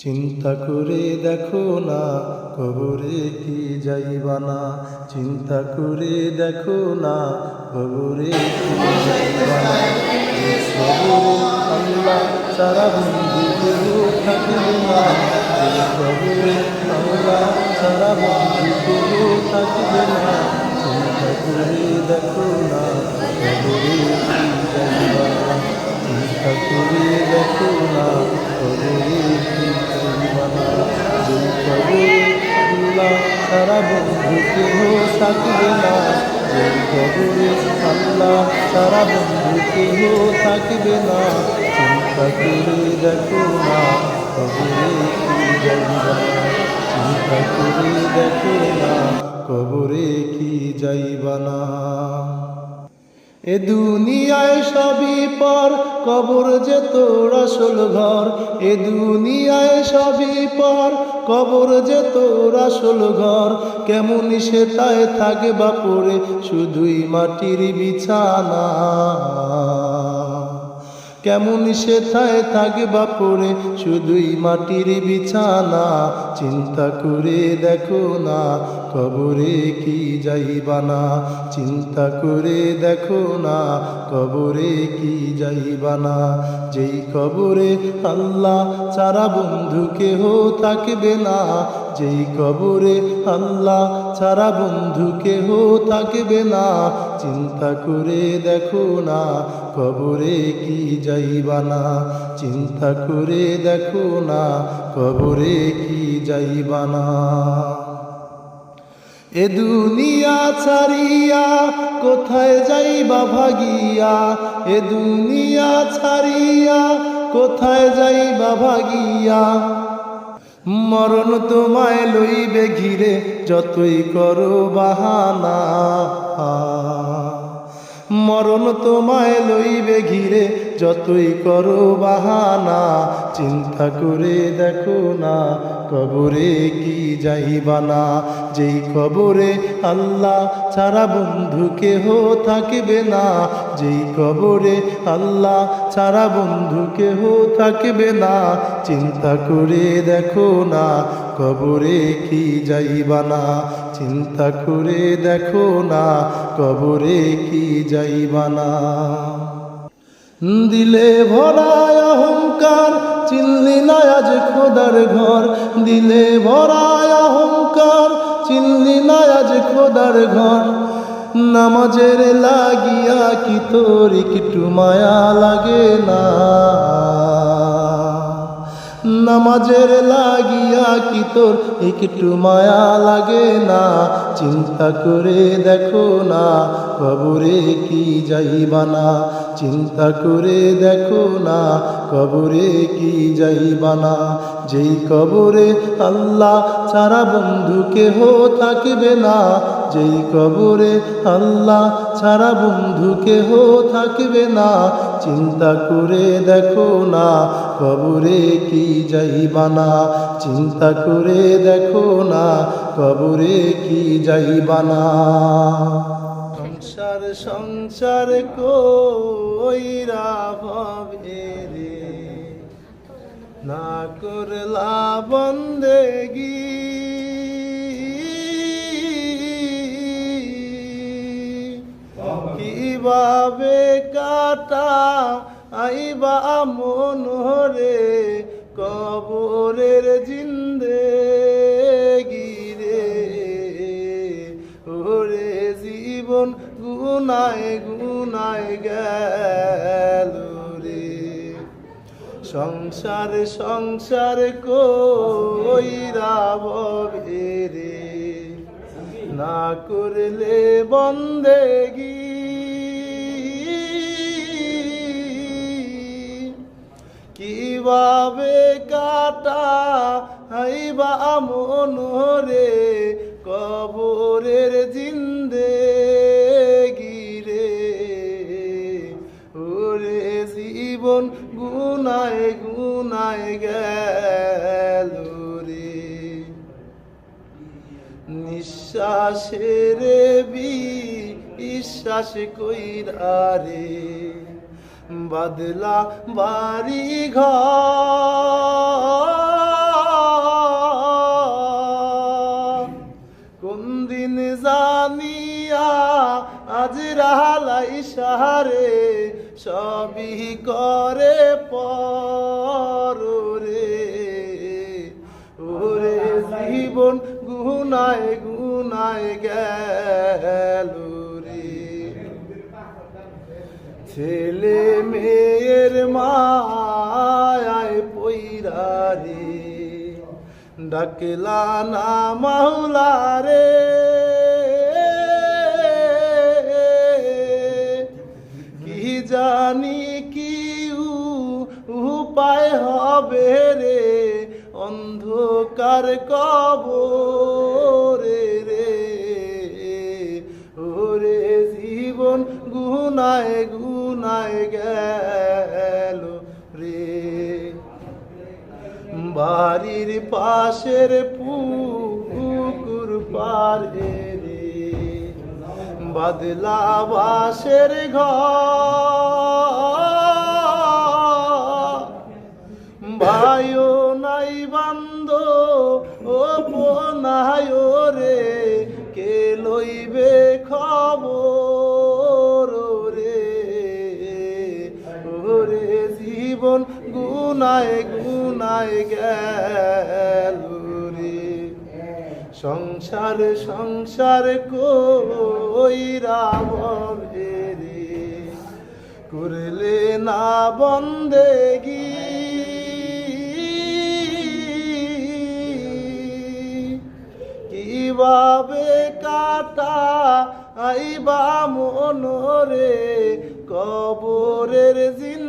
চিন্তা করে দেখো না কবরে কি যাইবা না, চিন্তা করে দেখো না কবরে কি যাইবা না। কবরে আল্লাহ সারা বন্ধু কেউ থাকবে না, কবরে আল্লাহ সারা বন্ধু কেউ থাকবে না। চিন্তা করে দেখো না কবরে কি যাইবা না, চিন্তা করে দেখো না কবরে কি যাইবা না। যেই কবরে আল্লাহ সারা বন্ধু কেউ থাকবে না, যেই কবরে আল্লাহ সারা বন্ধু কেউ থাকবে না। চিন্তা করে দেখো না কবরে কি যাইবা না, চিন্তা করে দেখো না কবরে কি যাইবা না। এ দুনিয়ায় সবই পর, কবর যে তোর আসল ঘর। এ দুনিয়ায় সবই পর, কবর যে তোর আসল ঘর। কেমন সে তাই থাকবা পড়ে শুধুই মাটির বিছানা, কেমন সে থায় থাকবা পড়ে শুধুই মাটির বিছানা। চিন্তা করে দেখো না কবরে কি যাইবা না, চিন্তা করে দেখো না কবরে কি যাইবা না। যেই কবরে আল্লাহ ছাড়া বন্ধু কেহ থাকবে না, যেই কবরে আল্লাহ ছাড়া বন্ধু কেহ থাকবে না। চিন্তা করে দেখো না কবরে কি যাইবা না, চিন্তা করে দেখো না কবরে কি যাইবা না। এ দুনিয়া ছাড়িয়া কোথায় যাইবা ভাগিয়া, এ দুনিয়া ছাড়িয়া কোথায় যাইবা ভাগিয়া। মরণ তোমায় লইবে ঘিরে যতই করো বাহানা, মরণ তোমায় লইবে ঘিরে যতই করো বাহানা। চিন্তা করে দেখো না কবরে কি যাইবা না, যেই কবরে আল্লাহ ছাড়া বন্ধু কেহ থাকবে না, যেই কবরে আল্লাহ ছাড়া বন্ধু কেহ থাকবে না। চিন্তা করে দেখো না কবরে কি যাইবা না, চিন্তা করে দেখো না কবরে কি যাইবা না। দিলে ভরায় অহংকার চিনলি না আজ খোদার ঘর, দিলে ভরায় অহংকার চিনলি না আজ খোদার ঘর। নামাজের লাগিয়া কি তোর একটু মায়া লাগে না, নামাজের লাগিয়া কি তোর একটু মায়া লাগে না। চিন্তা করে দেখো না কবরে কি যাইবা না, চিন্তা করে দেখো না কবরে কি যাইবা না। যেই কবরে আল্লাহ ছাড়া বন্ধু কেহ থাকবে না, যেই কবরে আল্লাহ ছাড়া বন্ধু কেহ থাকবে না। চিন্তা করে দেখো না কবরে কি যাইবা না, চিন্তা করে দেখো না কবরে কি যাইবা না। সংসার সংসার কইরা ভাবে রে, না করলা বন্দেগি। কিভাবে কাটা আইবা মন রে কবরের জিন্দেগি রে। ওরে জীবন গুনায় গুনায় গেল রে, সংসার সংসার কইরা ভবে রে, না করলে বন্দেগি। কিভাবে কাটা হাইবা মন রে কবরের জিন্দেগি রে। ওরে জীবন গুনায় গুনায় গেল রে, নিঃশ্বাসের বিশ্বাস কইরা রে বাদলা বাড়ি ঘর। হাজরা লাইসারে সবই করে পরে ওরে জীবন গুনায় গুনায় গেল রে ছেলে মেয়ের মায়ায় পইরা রে ডাকলা না মাওলা রে কি জানি কি উপায় হবে রে অন্ধকার কবরে রে ওরে জীবন গুনায় গুনায় গেল রে বাড়ির পাশের পুকুর পারে রে বাদলা বাসের ঘর ভাইও নাই বান্দ ও বোনায় রে কে লইবে খবর রে ওরে জীবন গুনায় গুনায় গেল রে সংসার সংসার কইরা বলে রে করলে না বন্দেগি কিভাবে কাটা আইবা মনরে কবরের জিন